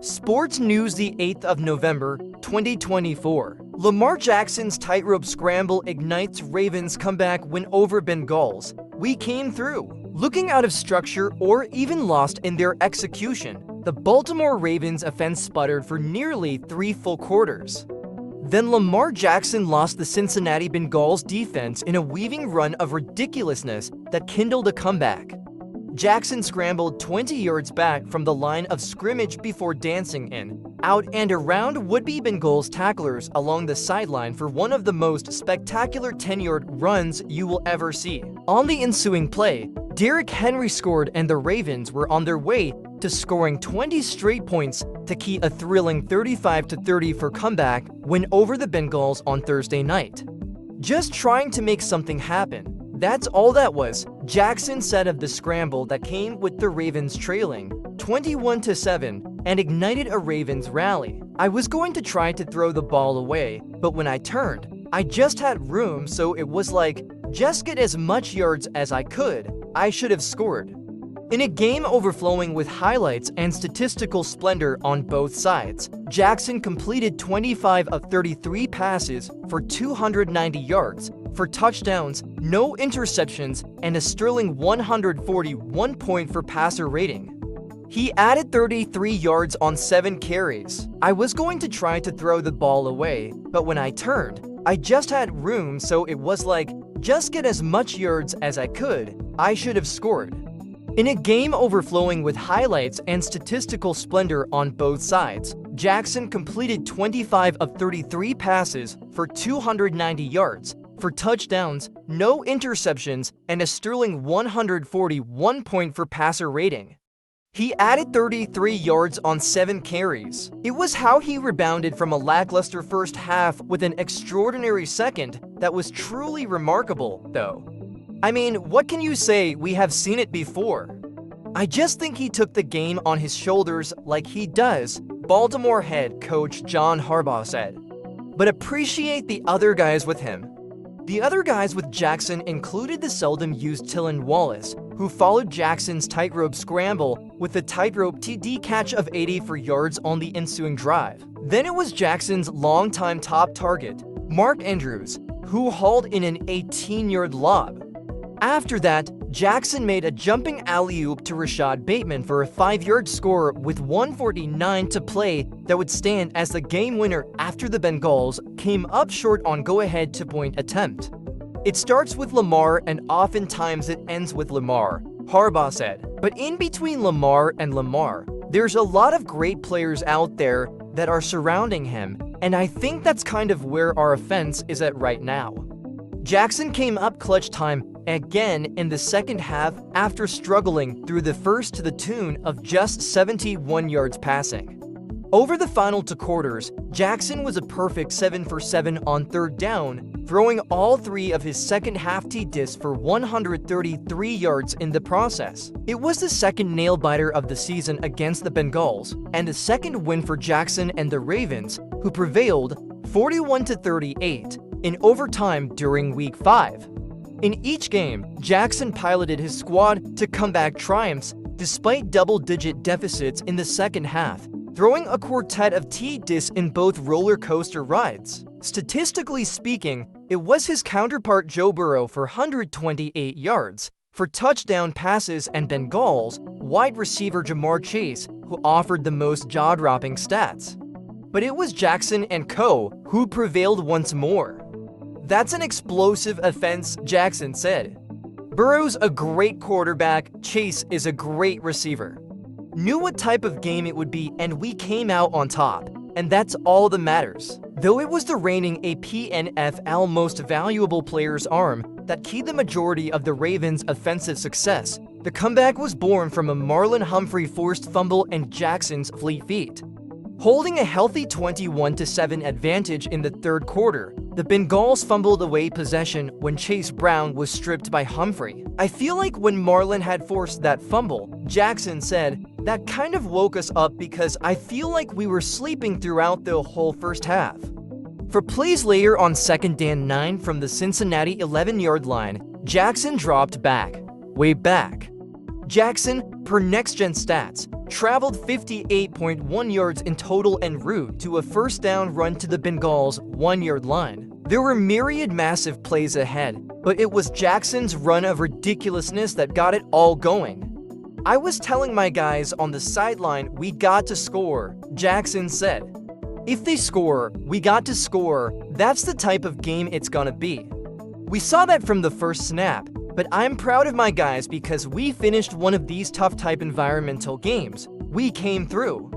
Sports News, the 8th of November, 2024. Lamar Jackson's tightrope scramble ignites Ravens' comeback win over Bengals. We came through. Looking out of structure or even lost in their execution, the Baltimore Ravens offense sputtered for nearly 3 full quarters. Then Lamar Jackson lost the Cincinnati Bengals defense in a weaving run of ridiculousness that kindled a comeback. Jackson scrambled 20 yards back from the line of scrimmage before dancing in, out and around would-be Bengals tacklers along the sideline for one of the most spectacular 10-yard runs you will ever see. On the ensuing play, Derrick Henry scored and the Ravens were on their way to scoring 20 straight points to key a thrilling 35-34 comeback win over the Bengals on Thursday night. Just trying to make something happen. That's all that was, Jackson said of the scramble that came with the Ravens trailing 21-7 and ignited a Ravens rally. I was going to try to throw the ball away, but when I turned, I just had room, so it was like, just get as much yards as I could. I should have scored. In a game overflowing with highlights and statistical splendor on both sides, Jackson completed 25 of 33 passes for 290 yards, for touchdowns, no interceptions, and a sterling 141 point for passer rating. He added 33 yards on 7 carries. I was going to try to throw the ball away, but when I turned, I just had room, so it was like, just get as much yards as I could. I should have scored. In a game overflowing with highlights and statistical splendor on both sides, Jackson completed 25 of 33 passes for 290 yards, for touchdowns, no interceptions, and a sterling 141 point for passer rating. He added 33 yards on 7 carries. It was how he rebounded from a lackluster first half with an extraordinary second that was truly remarkable, though. I mean, what can you say? We have seen it before. I just think he took the game on his shoulders like he does, Baltimore head coach John Harbaugh said. But appreciate the other guys with him. The other guys with Jackson included the seldom-used Tylan Wallace, who followed Jackson's tightrope scramble with a tightrope TD catch of 80 for yards on the ensuing drive. Then it was Jackson's longtime top target, Mark Andrews, who hauled in an 18-yard lob. After that, Jackson made a jumping alley-oop to Rashad Bateman for a 5-yard score with 1:49 to play that would stand as the game winner after the Bengals came up short on go-ahead two-point attempt. It starts with Lamar and oftentimes it ends with Lamar, Harbaugh said. But in between Lamar and Lamar, there's a lot of great players out there that are surrounding him, and I think that's kind of where our offense is at right now. Jackson came up clutch time again in the second half after struggling through the first to the tune of just 71 yards passing. Over the final 2 quarters, Jackson was a perfect 7 for 7 on 3rd down, throwing all 3 of his second half TDs for 133 yards in the process. It was the second nail-biter of the season against the Bengals, and the second win for Jackson and the Ravens, who prevailed 41-38 in overtime during Week 5. In each game, Jackson piloted his squad to comeback triumphs despite double-digit deficits in the second half, throwing a quartet of TDs in both roller coaster rides. Statistically speaking, it was his counterpart Joe Burrow for 128 yards for touchdown passes and Bengals wide receiver Ja'Marr Chase who offered the most jaw-dropping stats. But it was Jackson and co. who prevailed once more. That's an explosive offense, Jackson said. Burrow's a great quarterback, Chase is a great receiver. Knew what type of game it would be and we came out on top, and that's all that matters. Though it was the reigning APNFL most valuable player's arm that keyed the majority of the Ravens' offensive success, the comeback was born from a Marlon Humphrey forced fumble and Jackson's fleet feet. Holding a healthy 21-7 advantage in the 3rd quarter, the Bengals fumbled away possession when Chase Brown was stripped by Humphrey. I feel like when Marlon had forced that fumble, Jackson said, that kind of woke us up because I feel like we were sleeping throughout the whole first half. For plays later on 2nd and 9 from the Cincinnati 11-yard line, Jackson dropped back, way back. Jackson, per next-gen stats, traveled 58.1 yards in total en route to a first down run to the Bengals' 1-yard line. There were myriad massive plays ahead, but it was Jackson's run of ridiculousness that got it all going. "I was telling my guys on the sideline we got to score," Jackson said. "If they score, we got to score. That's the type of game it's gonna be. We saw that from the first snap, but I'm proud of my guys because we finished one of these tough type environmental games. We came through."